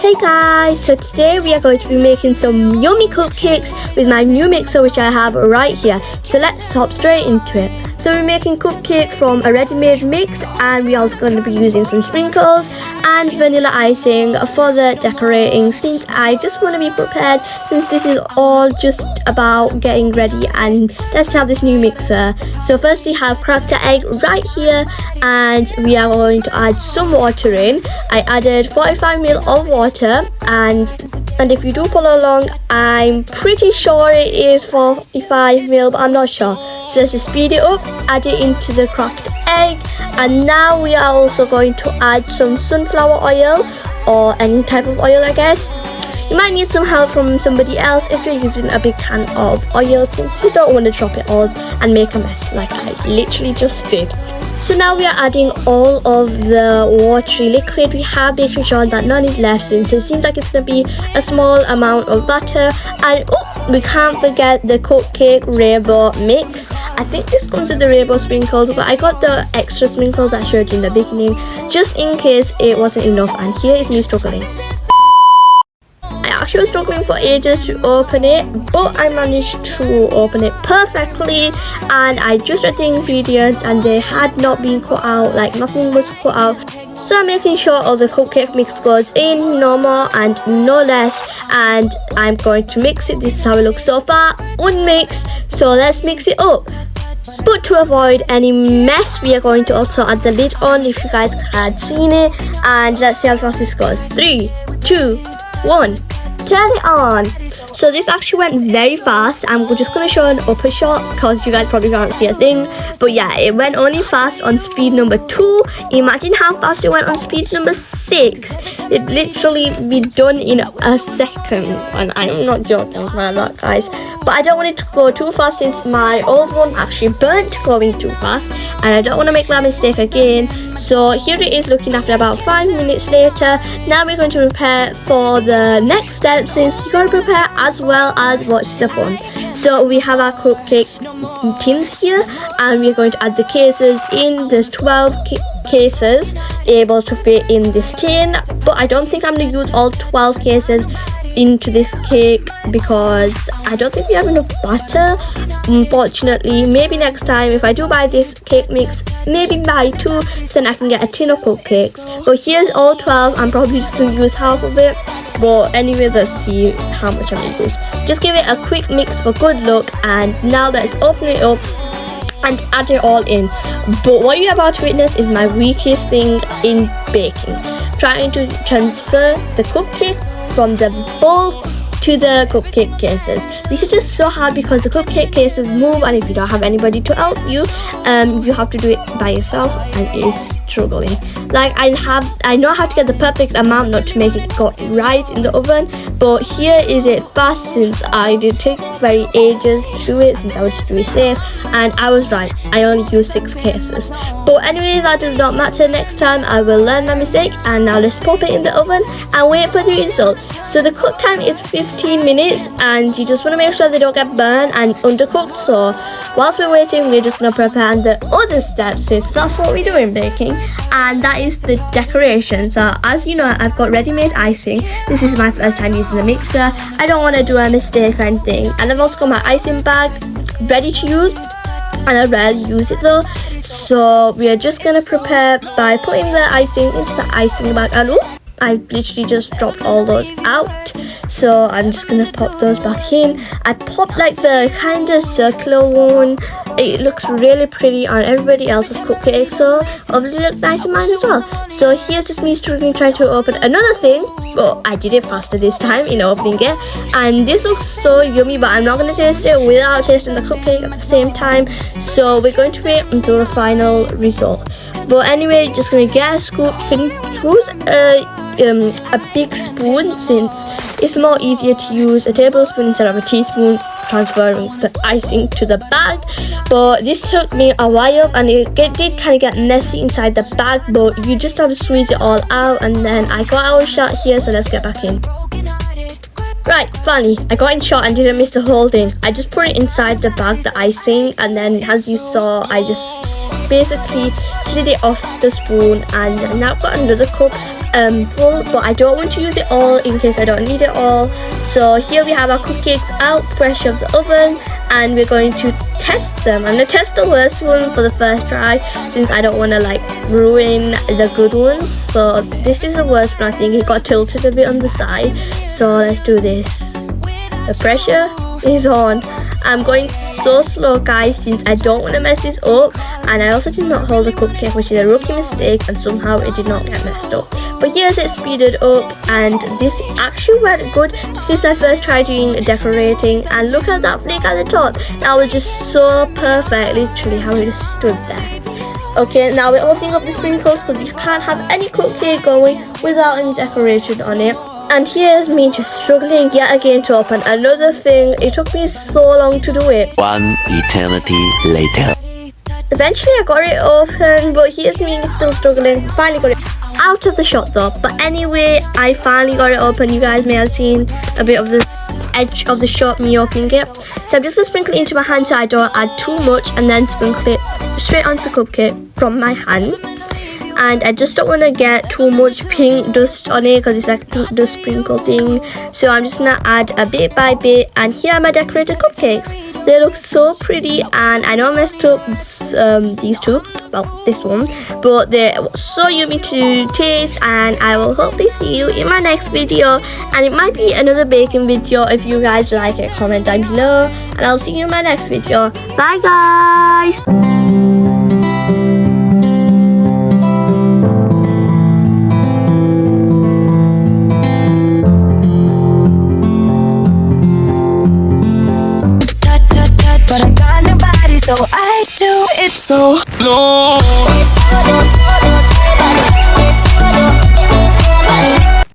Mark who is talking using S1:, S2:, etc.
S1: Hey guys, so today we are going to be making some yummy cupcakes with my new mixer which I have right here. So let's hop straight into it. So we're making cupcake from a ready-made mix, and we're also going to be using some sprinkles and vanilla icing for the decorating, since I just want to be prepared, since this is all just about getting ready and let's have this new mixer. So first we have cracked an egg right here, and we are going to add some water in. I added 45 ml of water, and if you do follow along, I'm pretty sure it is 45 ml, but I'm not sure. So let's just speed it up, add it into the cracked egg, and now we are also going to add some sunflower oil or any type of oil, I guess. You might need some help from somebody else if you're using a big can of oil, since you don't want to drop it all and make a mess like I literally just did. So now we are adding all of the watery liquid we have, making sure that none is left, since it seems like it's going to be a small amount of butter. And we can't forget the cupcake rainbow mix. I think this comes with the rainbow sprinkles, but I got the extra sprinkles I showed you in the beginning just in case it wasn't enough, and here is me struggling. I actually was struggling for ages to open it, but I managed to open it perfectly, and I just read the ingredients and they had not been cut out, like nothing was cut out. So I'm making sure all the cupcake mix goes in, no more and no less, and I'm going to mix it. This is how it looks so far, unmixed. So let's mix it up. But to avoid any mess, we are going to also add the lid on, if you guys had seen it, and let's see how fast this goes. 3, 2, 1, turn it on. So this actually went very fast. I'm just going to show an upper shot because you guys probably can't see a thing, but yeah, it went only fast on speed number 2. Imagine how fast it went on speed number 6. It literally be done in a second, and I'm not joking about that, guys. But I don't want it to go too fast, since my old one actually burnt going too fast, and I don't want to make that mistake again. So here it is looking after about 5 minutes later. Now we're going to prepare for the next step, since you got to prepare as well as watch the fun. So we have our cupcake tins here, and we're going to add the cases in. There's 12 cases able to fit in this tin, but I don't think I'm going to use all 12 cases into this cake because I don't think we have enough butter, unfortunately. Maybe next time, if I do buy this cake mix, maybe buy 2, so then I can get a tin of cupcakes. But here's all 12. I'm probably just going to use half of it, but anyways, let's see how much I'm going to use. Just give it a quick mix for good luck, and now let's open it up and add it all in. But what you're about to witness is my weakest thing in baking, trying to transfer the cupcakes from the bowl to the cupcake cases. This is just so hard because the cupcake cases move, and if you don't have anybody to help you, you have to do it by yourself, and it is struggling. Like I know how to get the perfect amount, not to make it go right in the oven, but here is it fast, since I did take very ages to do it, since I wanted to be safe, and I was right. I only used 6 cases. But anyway, that does not matter. Next time I will learn my mistake, and now let's pop it in the oven and wait for the result. So the cook time is 15 minutes, and you just want to make sure they don't get burned and undercooked. So whilst we're waiting, we're just going to prepare the other steps, since that's what we do in baking, and that is the decoration. So as you know, I've got ready-made icing. This is my first time using the mixer. I don't want to do a mistake or anything, and I've also got my icing bag ready to use, and I rarely use it though. So we are just going to prepare by putting the icing into the icing bag, and I literally just dropped all those out, so I'm just gonna pop those back in. I popped like the kind of circular one. It looks really pretty on everybody else's cupcake, so obviously look nice on mine as well. So here's just me struggling trying to open another thing, but I did it faster this time in opening it, and this looks so yummy, but I'm not going to taste it without tasting the cupcake at the same time. So we're going to wait until the final result. But anyway, just going to get a scoop, use a big spoon, since it's more easier to use a tablespoon instead of a teaspoon, transferring the icing to the bag. But this took me a while, and it did kind of get messy inside the bag, but you just have to squeeze it all out. And then I got our shot here, so let's get back in. Right, finally, I got in shot and didn't miss the whole thing. I just put it inside the bag, the icing, and then as you saw, I just basically slid it off the spoon, and now I've got another cup full, but I don't want to use it all in case I don't need it all. So here we have our cupcakes out fresh of the oven, and we're going to test them. I'm going to test the worst one for the first try since I don't want to like ruin the good ones. So this is the worst one. I think it got tilted a bit on the side, so let's do this. The pressure is on. I'm going so slow, guys, since I don't want to mess this up, and I also did not hold the cupcake, which is a rookie mistake, and somehow it did not get messed up. But here's it speeded up, and this actually went good. This is my first try doing decorating, and look at that flake at the top. That was just so perfect, literally how it just stood there. Okay, now we're opening up the sprinkles because we can't have any cupcake going without any decoration on it. And here's me just struggling yet again to open another thing. It took me so long to do it.
S2: One eternity later.
S1: Eventually I got it open, but here's me still struggling. Finally got it out of the shop though. But anyway, I finally got it open. You guys may have seen a bit of this edge of the shop me opening it. So I'm just going to sprinkle it into my hand so I don't add too much, and then sprinkle it straight onto the cupcake from my hand. And I just don't want to get too much pink dust on it because it's like a pink dust sprinkle thing. So I'm just going to add a bit by bit. And here are my decorated cupcakes. They look so pretty, and I know I messed up these two, well, this one, but they're so yummy to taste, and I will hopefully see you in my next video. And it might be another baking video. If you guys like it, comment down below, and I'll see you in my next video. Bye guys.
S3: But I got nobody, so I do it so long.